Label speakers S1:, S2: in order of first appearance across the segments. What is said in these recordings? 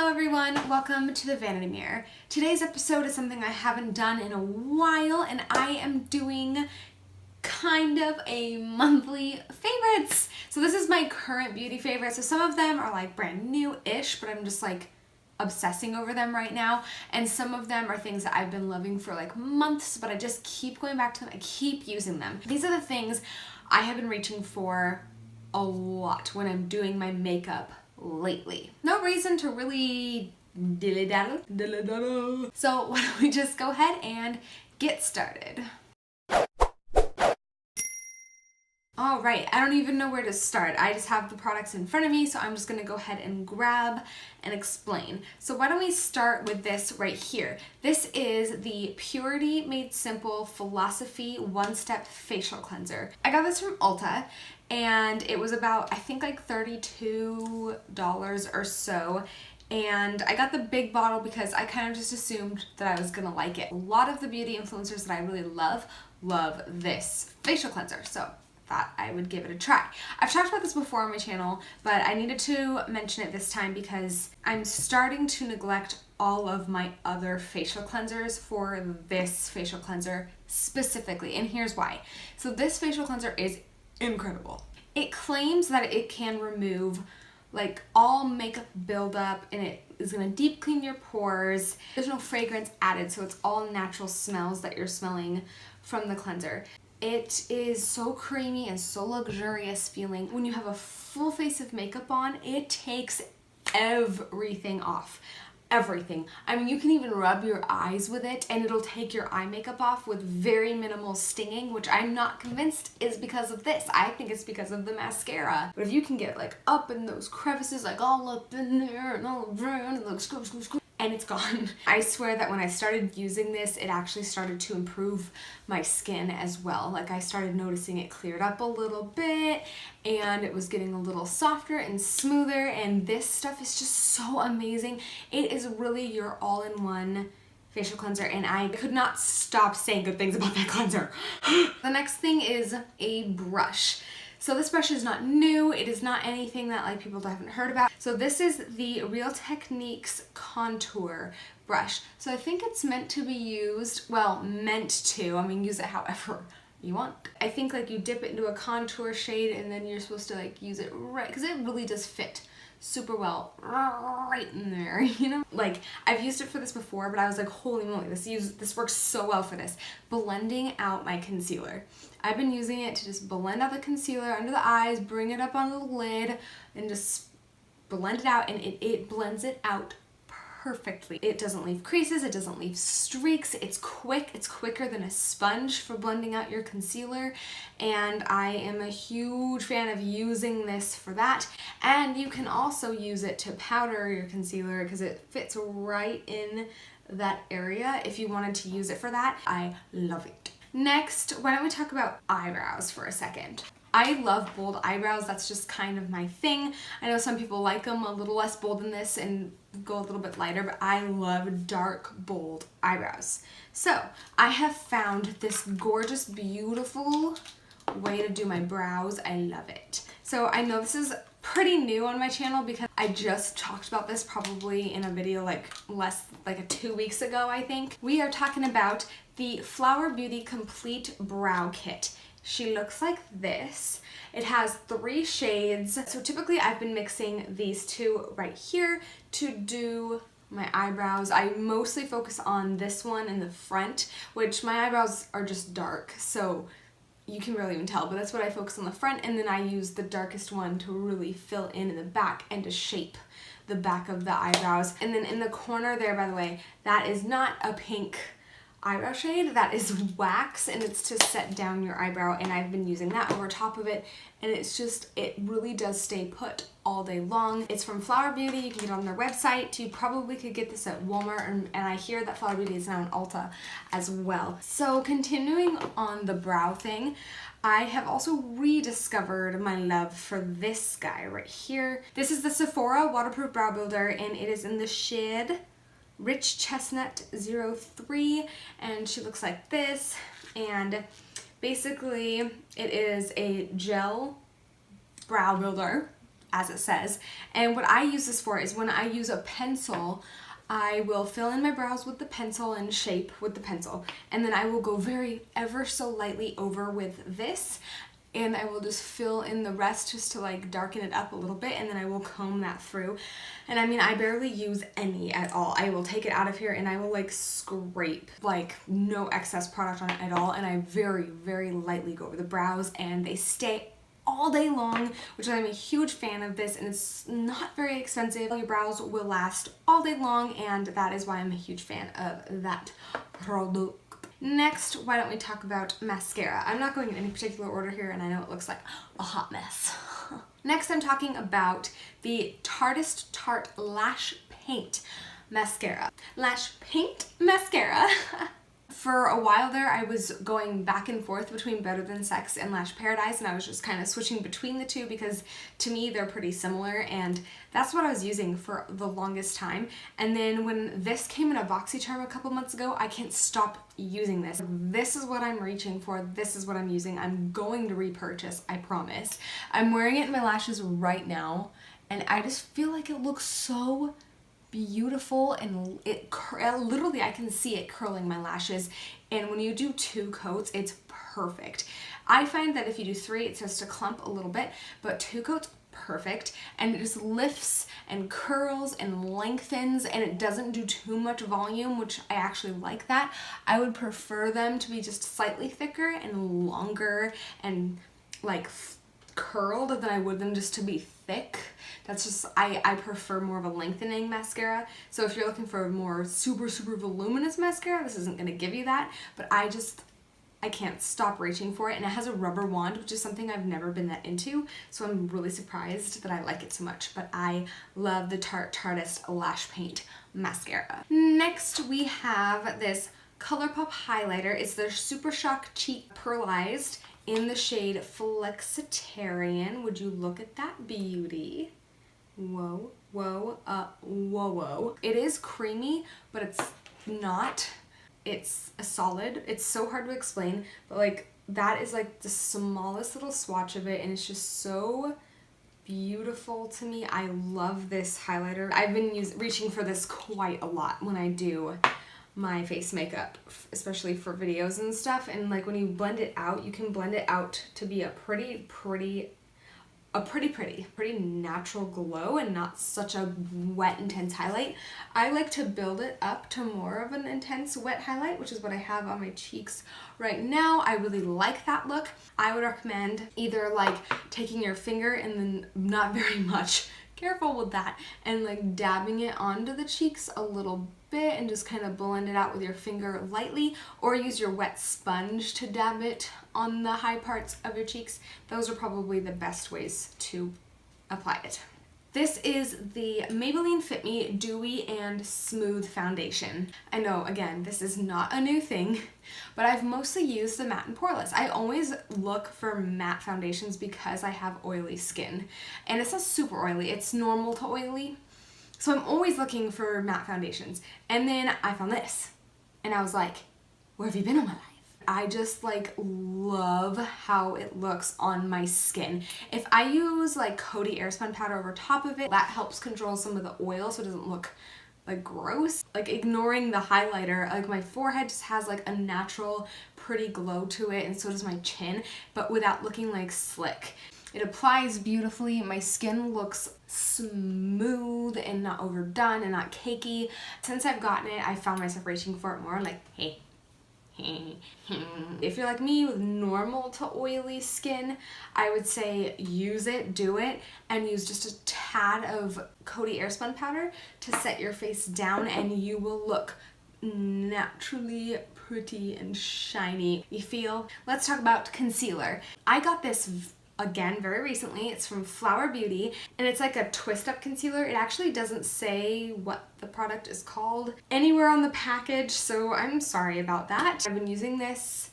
S1: Hello everyone, welcome to the Vanity Mirror. Today's episode is something I haven't done in a while, and I am doing kind of a monthly favorites. So this is my current beauty favorites. So some of them are like brand new-ish, but I'm just like obsessing over them right now. And some of them are things that I've been loving for like months, but I just keep going back to them. I keep using them. These are the things I have been reaching for a lot when I'm doing my makeup lately. No reason to really dilly-daddle. So why don't we just go ahead and get started. Alright, I don't even know where to start. I just have the products in front of me, so I'm just gonna go ahead and grab and explain. So why don't we start with this right here. This is the Purity Made Simple Philosophy One-Step Facial Cleanser. I got this from Ulta, and it was about, I think like $32 or so. And I got the big bottle because I kind of just assumed that I was gonna like it. A lot of the beauty influencers that I really love this facial cleanser, so thought I would give it a try. I've talked about this before on my channel, but I needed to mention it this time because I'm starting to neglect all of my other facial cleansers for this facial cleanser specifically, and here's why. So this facial cleanser is incredible. It claims that it can remove like all makeup buildup, and it is gonna deep clean your pores. There's no fragrance added, so it's all natural smells that you're smelling from the cleanser. It is so creamy and so luxurious feeling. When you have a full face of makeup on, it takes everything off. Everything. I mean, you can even rub your eyes with it and it'll take your eye makeup off with very minimal stinging, which I'm not convinced is because of this. I think it's because of the mascara. But if you can get like up in those crevices, like all up in there and all around and like scrub, and it's gone. I swear that when I started using this, it actually started to improve my skin as well. Like I started noticing it cleared up a little bit and it was getting a little softer and smoother, and this stuff is just so amazing. It is really your all-in-one facial cleanser, and I could not stop saying good things about that cleanser. The next thing is a brush. So this brush is not new. It is not anything that like people haven't heard about. So this is the Real Techniques Contour brush. So I think it's meant to be used, well, I mean, use it however you want. I think like you dip it into a contour shade and then you're supposed to like use it right, because it really does fit super well right in there, you know? Like, I've used it for this before, but I was like, holy moly, this works so well for this. Blending out my concealer. I've been using it to just blend out the concealer under the eyes, bring it up on the lid, and just blend it out, and it blends it out perfectly. It doesn't leave creases, it doesn't leave streaks, it's quick, it's quicker than a sponge for blending out your concealer, and I am a huge fan of using this for that. And you can also use it to powder your concealer because it fits right in that area if you wanted to use it for that. I love it. Next, why don't we talk about eyebrows for a second. I love bold eyebrows. That's just kind of my thing. I know some people like them a little less bold than this and go a little bit lighter, but I love dark, bold eyebrows. So I have found this gorgeous, beautiful way to do my brows. I love it. So I know this is pretty new on my channel because I just talked about this probably in a video like 2 weeks ago, I think. We are talking about the Flower Beauty Complete Brow Kit. She looks like this. It has 3 shades. So typically I've been mixing these two right here to do my eyebrows. I mostly focus on this one in the front, which my eyebrows are just dark, so you can barely even tell, but that's what I focus on the front, and then I use the darkest one to really fill in the back and to shape the back of the eyebrows. And then in the corner there, by the way, that is not a pink eyebrow shade, that is wax, and it's to set down your eyebrow, and I've been using that over top of it, and it's just, it really does stay put all day long. It's from Flower Beauty. You can get it on their website. You probably could get this at Walmart, and I hear that Flower Beauty is now in Ulta as well. So continuing on the brow thing, I have also rediscovered my love for this guy right here. This is the Sephora Waterproof Brow Builder, and it is in the shade Rich Chestnut 03, and she looks like this. And basically it is a gel brow builder as it says. And what I use this for is when I use a pencil, I will fill in my brows with the pencil and shape with the pencil. And then I will go ever so lightly over with this. And I will just fill in the rest just to like darken it up a little bit, and then I will comb that through. And I mean, I barely use any at all. I will take it out of here and I will like scrape, like no excess product on it at all, and I very, very lightly go over the brows, and they stay all day long, which I'm a huge fan of this, and it's not very expensive. Your brows will last all day long, and that is why I'm a huge fan of that product. Next, why don't we talk about mascara? I'm not going in any particular order here, and I know it looks like a hot mess. Next, I'm talking about the Tarteist Tarte Lash Paint Mascara. Lash Paint Mascara. For a while there, I was going back and forth between Better Than Sex and Lash Paradise, and I was just kind of switching between the two because to me they're pretty similar, and that's what I was using for the longest time. And then when this came in a BoxyCharm a couple months ago, I can't stop using this. This is what I'm reaching for. This is what I'm using. I'm going to repurchase, I promise. I'm wearing it in my lashes right now, and I just feel like it looks so beautiful, and it literally I can see it curling my lashes, and when you do 2 coats it's perfect. I find that if you do 3 it starts to clump a little bit, but 2 coats perfect, and it just lifts and curls and lengthens, and it doesn't do too much volume, which I actually like that. I would prefer them to be just slightly thicker and longer and like curled than I would them just to be thick. That's just, I prefer more of a lengthening mascara. So if you're looking for a more super voluminous mascara, this isn't going to give you that, but I can't stop reaching for it, and it has a rubber wand, which is something I've never been that into, so I'm really surprised that I like it so much. But I love the Tarteist Lash Paint Mascara. Next, we have this Colourpop highlighter. It's their Supershock Cheek Pearlized in the shade Flexitarian. Would you look at that beauty? Whoa, whoa, whoa. It is creamy, but it's not. It's a solid. It's so hard to explain, but like that is like the smallest little swatch of it, and it's just so beautiful to me. I love this highlighter. I've been reaching for this quite a lot when I do my face makeup, especially for videos and stuff, and like when you blend it out, you can blend it out to be a pretty natural glow and not such a wet, intense highlight. I like to build it up to more of an intense wet highlight, which is what I have on my cheeks right now. I really like that look. I would recommend either like taking your finger and then not very much, careful with that, and like dabbing it onto the cheeks a little bit and just kind of blend it out with your finger lightly, or use your wet sponge to dab it on the high parts of your cheeks. Those are probably the best ways to apply it. This is the Maybelline Fit Me Dewy and Smooth Foundation. I know, again, this is not a new thing, but I've mostly used the matte and poreless. I always look for matte foundations because I have oily skin, and it's not super oily, it's normal to oily. So I'm always looking for matte foundations. And then I found this, and I was like, where have you been all my life? I just like love how it looks on my skin. If I use like Coty Airspun powder over top of it, that helps control some of the oil so it doesn't look like gross. Like ignoring the highlighter, like my forehead just has like a natural pretty glow to it, and so does my chin, but without looking like slick. It applies beautifully. My skin looks smooth and not overdone and not cakey. Since I've gotten it, I found myself reaching for it more. I'm like, hey. If you're like me with normal to oily skin, I would say use it, do it, and use just a tad of Coty Airspun powder to set your face down, and you will look naturally pretty and shiny. You feel? Let's talk about concealer. I got this again very recently. It's from Flower Beauty, and it's like a twist up concealer. It actually doesn't say what the product is called anywhere on the package, so I'm sorry about that. I've been using this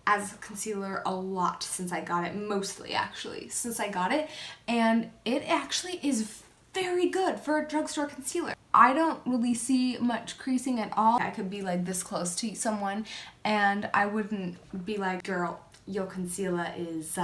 S1: as a concealer a lot since I got it, mostly actually since I got it, and it actually is very good for a drugstore concealer. I don't really see much creasing at all. I could be like this close to someone and I wouldn't be like, girl, your concealer is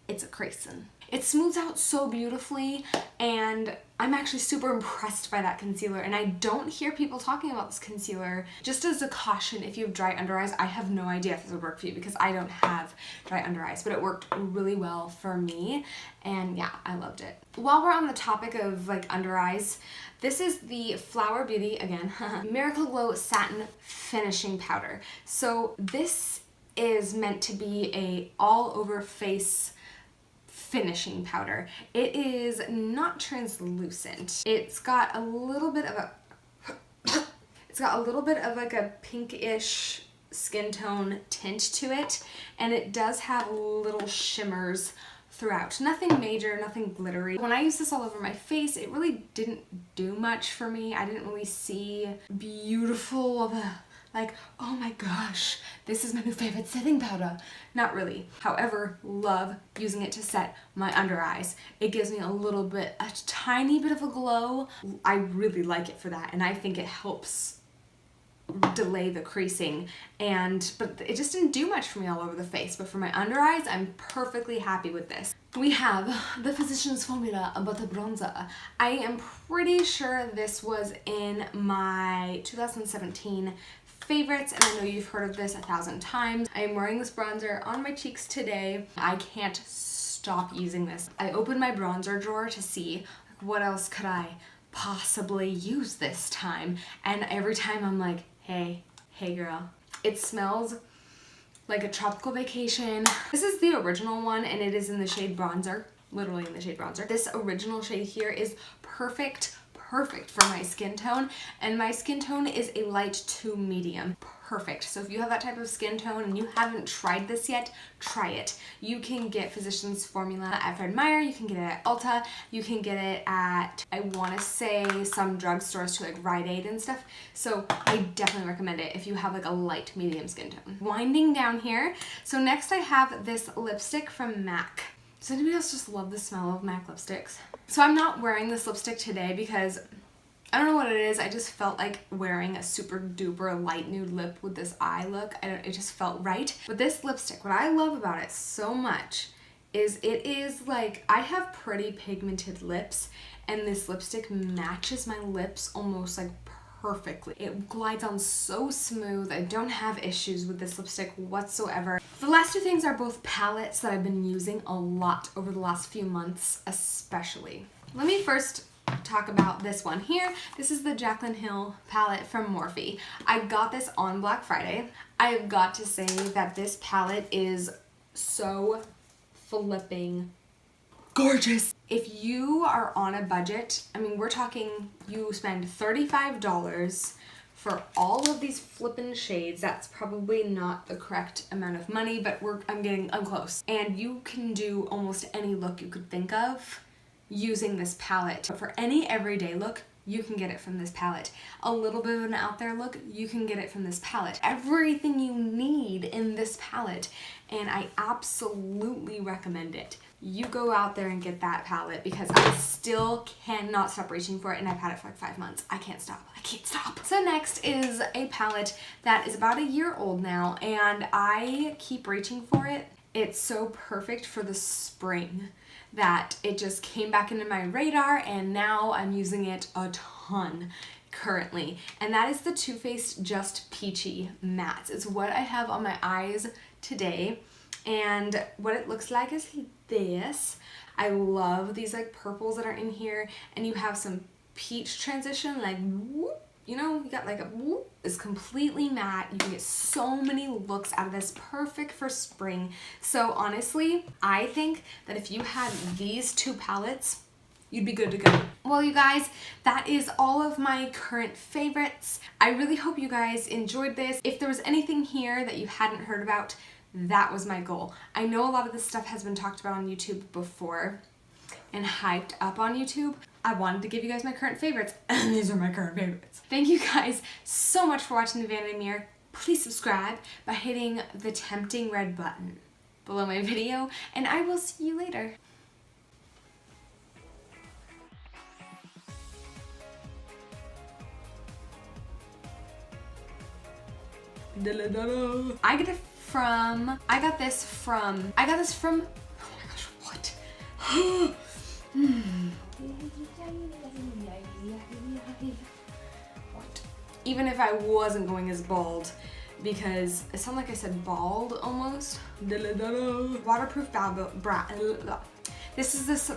S1: it's a creasing. It smooths out so beautifully, and I'm actually super impressed by that concealer, and I don't hear people talking about this concealer. Just as a caution, if you have dry under eyes, I have no idea if this would work for you because I don't have dry under eyes, but it worked really well for me, and yeah, I loved it. While we're on the topic of like under eyes, this is the Flower Beauty, again, Miracle Glow Satin Finishing Powder. So this is meant to be a all over face finishing powder. It is not translucent. It's got a little bit of like a pinkish skin tone tint to it, and it does have little shimmers throughout. Nothing major, nothing glittery. When I used this all over my face, it really didn't do much for me. I didn't really see beautiful, like, oh my gosh, this is my new favorite setting powder. Not really. However, love using it to set my under eyes. It gives me a tiny bit of a glow. I really like it for that, and I think it helps delay the creasing, but it just didn't do much for me all over the face. But for my under eyes, I'm perfectly happy with this. We have the Physicians Formula Butter Bronzer. I am pretty sure this was in my 2017 favorites, and I know you've heard of this 1,000 times. I am wearing this bronzer on my cheeks today. I can't stop using this. I opened my bronzer drawer to see like, what else could I possibly use this time, and every time I'm like, hey girl. It smells like a tropical vacation. This is the original one, and it is in the shade bronzer, literally in the shade bronzer. This original shade here is perfect for my skin tone, and my skin tone is a light to medium. Perfect. So if you have that type of skin tone and you haven't tried this yet, try it. You can get Physicians Formula at Fred Meyer, you can get it at Ulta, you can get it at, I want to say, some drugstores too, like Rite Aid and stuff. So I definitely recommend it if you have like a light medium skin tone. Winding down here, so next I have this lipstick from MAC. Does anybody else just love the smell of MAC lipsticks? So I'm not wearing this lipstick today because I don't know what it is. I just felt like wearing a super duper light nude lip with this eye look. It just felt right. But this lipstick, what I love about it so much is it is like, I have pretty pigmented lips, and this lipstick matches my lips almost like perfectly. It glides on so smooth. I don't have issues with this lipstick whatsoever. The last two things are both palettes that I've been using a lot over the last few months especially. Let me first talk about this one here. This is the Jaclyn Hill palette from Morphe. I got this on Black Friday. I've got to say that this palette is so flipping gorgeous. If you are on a budget, I mean, we're talking you spend $35 for all of these flippin' shades. That's probably not the correct amount of money, but I'm close. And you can do almost any look you could think of using this palette. But for any everyday look, you can get it from this palette. A little bit of an out there look, you can get it from this palette. Everything you need in this palette, and I absolutely recommend it. You go out there and get that palette because I still cannot stop reaching for it, and I've had it for like 5 months. I can't stop. So next is a palette that is about a year old now, and I keep reaching for it. It's so perfect for the spring that it just came back into my radar, and now I'm using it a ton currently, and that is the Too Faced Just Peachy Mattes. It's what I have on my eyes today, and what it looks like is this. I love these like purples that are in here, and you have some peach transition, like whoop, you know, you got like a whoop. It's completely matte. You can get so many looks out of this, perfect for spring. So honestly, I think that if you had these two palettes, you'd be good to go. Well, you guys, that is all of my current favorites. I really hope you guys enjoyed this. If there was anything here that you hadn't heard about, that was my goal. I know a lot of this stuff has been talked about on YouTube before and hyped up on YouTube. I wanted to give you guys my current favorites, and these are my current favorites. Thank you guys so much for watching the Vanity Mirror. Please subscribe by hitting the tempting red button below my video, and I will see you later. I got this from, oh my gosh, what? What? Even if I wasn't going as bold, because it sounded like I said bald almost. Waterproof brow. This is this.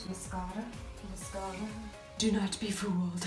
S1: Mascara. Do not be fooled.